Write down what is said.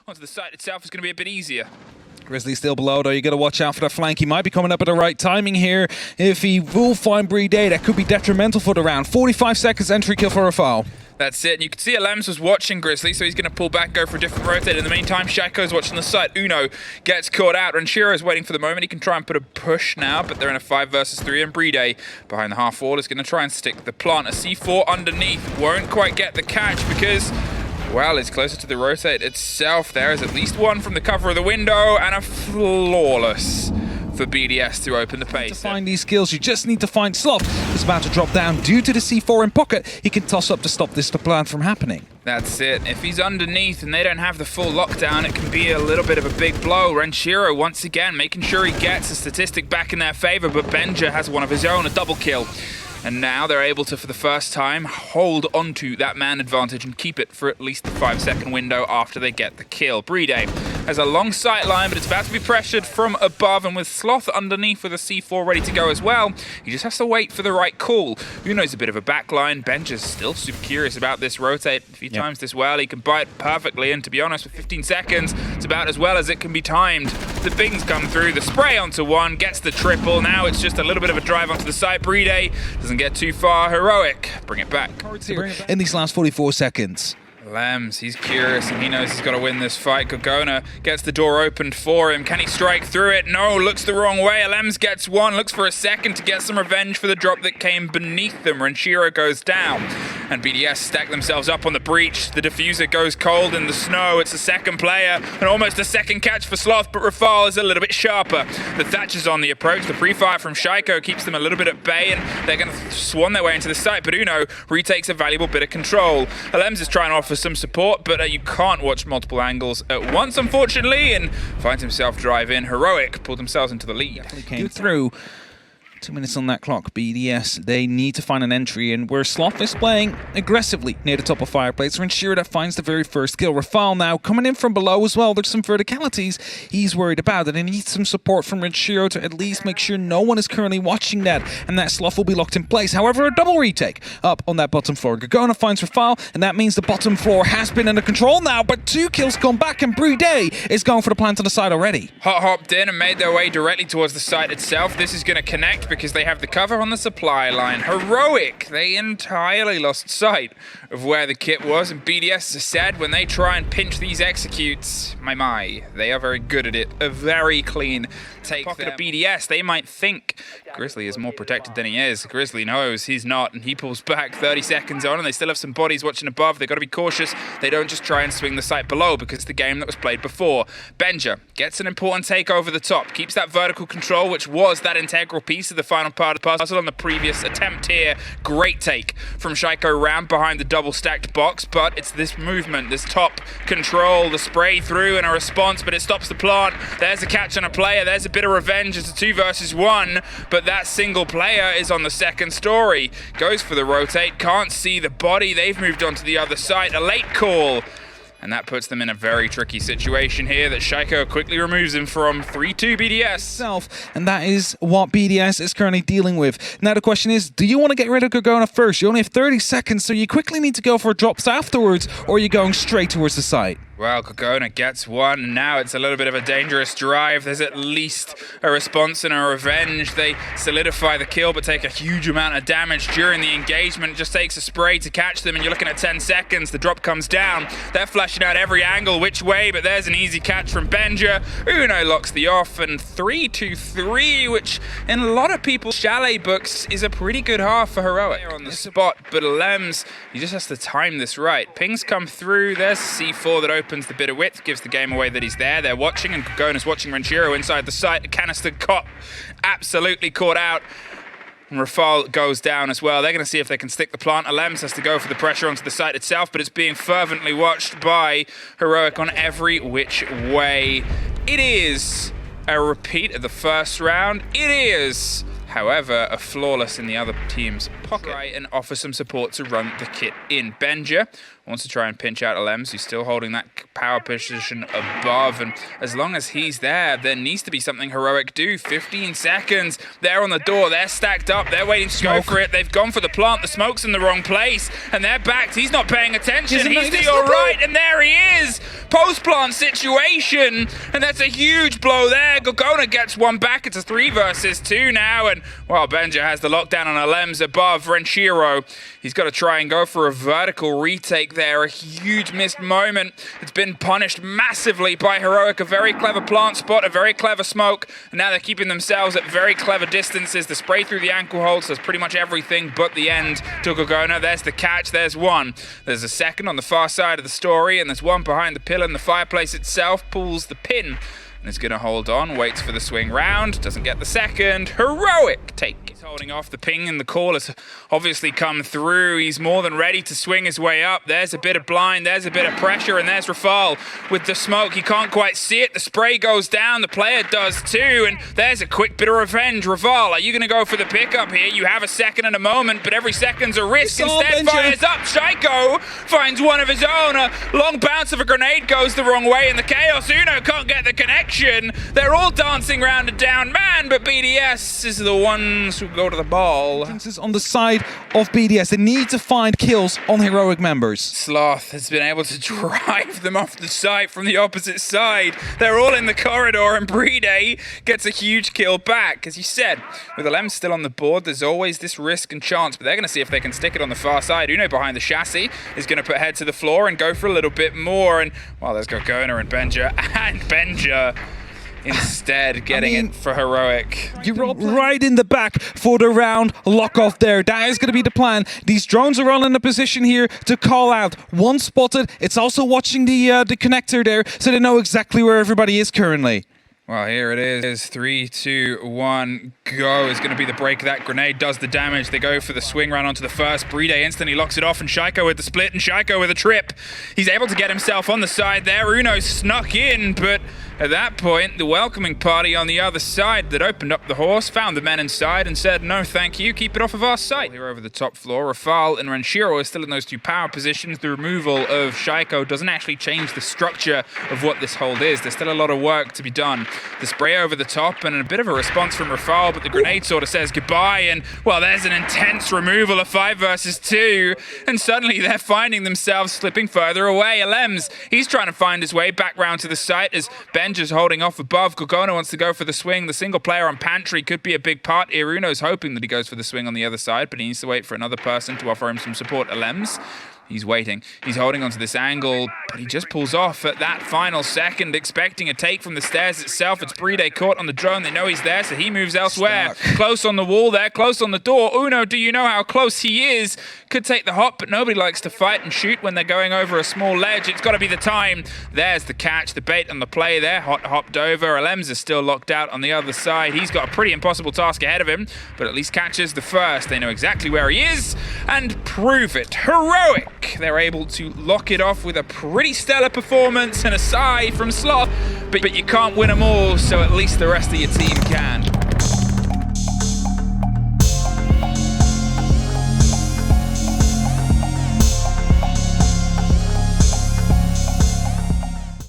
onto the site itself is going to be a bit easier. Grizzly still below, though. You got to watch out for that flank. He might be coming up at the right timing here. If he will find Playday, that could be detrimental for the round. 45 seconds entry kill for Rafal. That's it. And you can see Alems was watching Grizzly, so he's going to pull back, go for a different rotate. In the meantime, Shaiko's watching the site. Uno gets caught out. Ranchiro's waiting for the moment. He can try and put a push now, but they're in a 5 versus 3. And Playday, behind the half wall, is going to try and stick the plant. A C4 underneath. Won't quite get the catch because, well, it's closer to the rotate itself. There is at least one from the cover of the window, and a flawless for BDS to open the pace. To find these kills, you just need to find Sloth. He's about to drop down due to the C4 in pocket. He can toss up to stop this plan from happening. That's it. If he's underneath and they don't have the full lockdown, it can be a little bit of a big blow. Ranchiro, once again, making sure he gets a statistic back in their favor, but Benja has one of his own, a double kill. And now they're able to, for the first time, hold onto that man advantage and keep it for at least the 5-second window after they get the kill. Playday has a long sight line, but it's about to be pressured from above, and with Sloth underneath with a C4 ready to go as well, he just has to wait for the right call. Uno's a bit of a backline. Benja's still super curious about this rotate. If he times this well, he can bite perfectly, and to be honest, with 15 seconds, it's about as well as it can be timed. The pings come through, the spray onto one, gets the triple. Now it's just a little bit of a drive onto the site. Playday doesn't get too far. Heroic, bring it back. In these last 44 seconds. Lems, he's curious and he knows he's got to win this fight. Gogona gets the door opened for him. Can he strike through it? No, looks the wrong way. Lems gets one, looks for a second to get some revenge for the drop that came beneath them. Ranchiro goes down and BDS stack themselves up on the breach. The diffuser goes cold in the snow. It's a second player and almost a second catch for Sloth, but Rafal is a little bit sharper. The Thatcher's on the approach. The pre-fire from Shaiko keeps them a little bit at bay, and they're going to swan their way into the site, but Uno retakes a valuable bit of control. Lems is trying to offer some support, but you can't watch multiple angles at once, unfortunately, and finds himself drive in. Heroic pulled themselves into the lead. Came through. 2 minutes on that clock. BDS, they need to find an entry, and where Sloth is playing aggressively near the top of Fireplace. Ranchiro that finds the very first kill. Rafal now coming in from below as well. There's some verticalities he's worried about, and he needs some support from Ranchiro to at least make sure no one is currently watching that, and that Sloth will be locked in place. However, a double retake up on that bottom floor. Gogona finds Rafal, and that means the bottom floor has been under control now, but 2 kills come back, and Playday is going for the plant on the side already. Hot hopped in and made their way directly towards the site itself. This is going to connect because they have the cover on the supply line. Heroic, they entirely lost sight of where the kit was, and BDS said when they try and pinch these executes, my, they are very good at it. A very clean take pocket of BDS. They might think Grizzly is more protected than he is. Grizzly knows he's not, and he pulls back 30 seconds on, and they still have some bodies watching above. They've got to be cautious. They don't just try and swing the site below because it's the game that was played before. Benja gets an important take over the top, keeps that vertical control, which was that integral piece of the final part of the puzzle on the previous attempt here. Great take from Shaiko round behind the double stacked box, but it's this movement, this top control, the spray through and a response, but it stops the plant. There's a catch on a player. There's a bit of revenge. It's a 2 versus 1, but that single player is on the second story. Goes for the rotate, can't see the body. They've moved on to the other side. A late call. And that puts them in a very tricky situation here that Shaiko quickly removes him from. 3-2 BDS. And that is what BDS is currently dealing with. Now the question is, do you want to get rid of Gogona first? You only have 30 seconds, so you quickly need to go for drops afterwards, or are you going straight towards the site? Well, Gogona gets one, and now it's a little bit of a dangerous drive. There's at least a response and a revenge. They solidify the kill, but take a huge amount of damage during the engagement. It just takes a spray to catch them, and you're looking at 10 seconds. The drop comes down. They're flashing out every angle, which way, but there's an easy catch from Benja. Uno locks the off, and 3-2-3, which in a lot of people's chalet books is a pretty good half for Heroic. They're on the spot, but Lems, he just has to time this right. Pings come through. There's C4 that opens the bit of width, gives the game away that he's there. They're watching, and Gogona's watching Ranchiro inside the site. A canister cop absolutely caught out. And Rafal goes down as well. They're going to see if they can stick the plant. Alems has to go for the pressure onto the site itself, but it's being fervently watched by Heroic on every which way. It is a repeat of the first round. It is, however, a flawless in the other team's pocket. Try and offer some support to run the kit in. Benja Wants to try and pinch out Alems, who's still holding that power position above. And as long as he's there needs to be something Heroic do. 15 seconds. They're on the door. They're stacked up. They're waiting to go for it. They've gone for the plant. The smoke's in the wrong place. And they're backed. He's not paying attention. He's to your right. And there he is. Post-plant situation. And that's a huge blow there. Gorgona gets one back. It's a 3 versus 2 now. And, well, Benja has the lockdown on Alems above Renshiro. He's got to try and go for a vertical retake there. A huge missed moment. It's been punished massively by Heroic. A very clever plant spot, a very clever smoke. And now they're keeping themselves at very clever distances. The spray through the ankle holds does pretty much everything but the end to Gorgona. There's the catch. There's one. There's a second on the far side of the story. And there's one behind the pillar. And the fireplace itself pulls the pin. And is going to hold on, waits for the swing round, doesn't get the second. Heroic take. He's holding off. The ping and the call has obviously come through. He's more than ready to swing his way up. There's a bit of blind, there's a bit of pressure, and there's Rafal with the smoke. He can't quite see it. The spray goes down, the player does too, and there's a quick bit of revenge. Rafal, are you going to go for the pickup here? You have a second and a moment, but every second's a risk. Instead, fires up. Shaiko finds one of his own. A long bounce of a grenade goes the wrong way, and the Chaos Uno can't get the connection. They're all dancing around a down man, but BDS is the ones who go to the ball. On the side of BDS, they need to find kills on Heroic members. Sloth has been able to drive them off the site from the opposite side. They're all in the corridor, and Playday gets a huge kill back. As you said, with Alems still on the board, there's always this risk and chance, but they're going to see if they can stick it on the far side. Uno behind the chassis is going to put head to the floor and go for a little bit more, and, well, there's Gorgona and Benja instead getting it for Heroic. You're right in the back for the round lock off there. That is going to be the plan. These drones are all in a position here to call out. One spotted. It's also watching the connector there, so they know exactly where everybody is currently. Well, here it is. 3, 2, 1, go is going to be the break. That grenade does the damage. They go for the swing round onto the first. Playday instantly locks it off, and Shaiko with the split, and Shaiko with a trip. He's able to get himself on the side there. Uno snuck in, but at that point, the welcoming party on the other side that opened up the horse found the men inside and said, no, thank you, keep it off of our site. Here over the top floor, Rafal and Renshiro are still in those 2 power positions. The removal of Shaiko doesn't actually change the structure of what this hold is. There's still a lot of work to be done. The spray over the top and a bit of a response from Rafal, but the grenade sort of says goodbye, and, well, there's an intense removal of 5 versus 2, and suddenly they're finding themselves slipping further away. Alems, he's trying to find his way back round to the site as Benja's holding off above. Gorgona wants to go for the swing. The single player on Pantry could be a big part. Iruno's hoping that he goes for the swing on the other side, but he needs to wait for another person to offer him some support. Alems, he's waiting. He's holding onto this angle, but he just pulls off at that final second, expecting a take from the stairs itself. It's Playday caught on the drone. They know he's there, so he moves elsewhere. Close on the wall there, close on the door. Uno, do you know how close he is? Could take the hop, but nobody likes to fight and shoot when they're going over a small ledge. It's got to be the time. There's the catch, the bait on the play there. Hopped over. Alems is still locked out on the other side. He's got a pretty impossible task ahead of him, but at least catches the first. They know exactly where he is and prove it. Heroic! They're able to lock it off with a pretty stellar performance and a side from Sloth, but you can't win them all, so at least the rest of your team can.